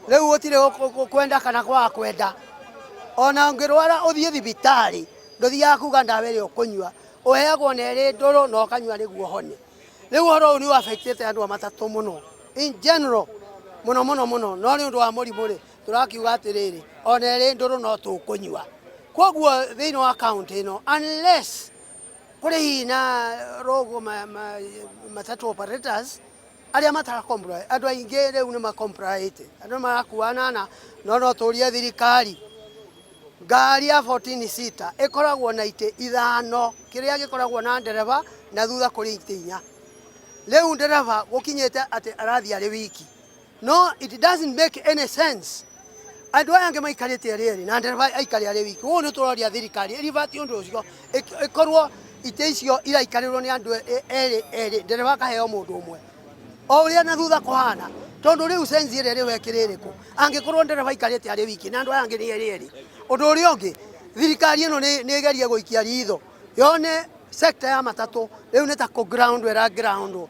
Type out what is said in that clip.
Leo utire kwenda kana kwa kwenda. Ona ngirwara uthie thibitari, nduthia kuga ndawa ire ukunywa. Uheagwo nere ndoro no kanywa niguo hone. Leo horo ni affected andu amatatu muno. In general muno no ni undu wa murimu ri turakiuga atiriri ona iri ndoro no tukunywa. Koguo thiini wa county ino unless kuri na rogo matatu operators aria matara comply andu aingi riu ni ma comply andu marakuana no turia thirikari ngari ya 14 sita ikoragwo na ite ithano kiria gikoragwo na ndereva na thutha kuri ite inya. Leo ndereva gukinyete ati arathi ari wiki. No, it doesn't make any sense. Andu aya ange maikarite rieri na ndereva aikari ari wiki. Uyu ni turoria thirikari iribati undu ucio ikorwo ite icio iraikarirwo ni andu eri ndereva kaheo mundu umwe. O uria na thutha kuhana tondu riu sense ire riu ekiririku angikorwo ndereva aikarite ari wiki na andu aya ange ni eri. Undu uria ungi thirikari ino ni igerie guikia ritho yone sector ya matatu riu ni ta ground era ground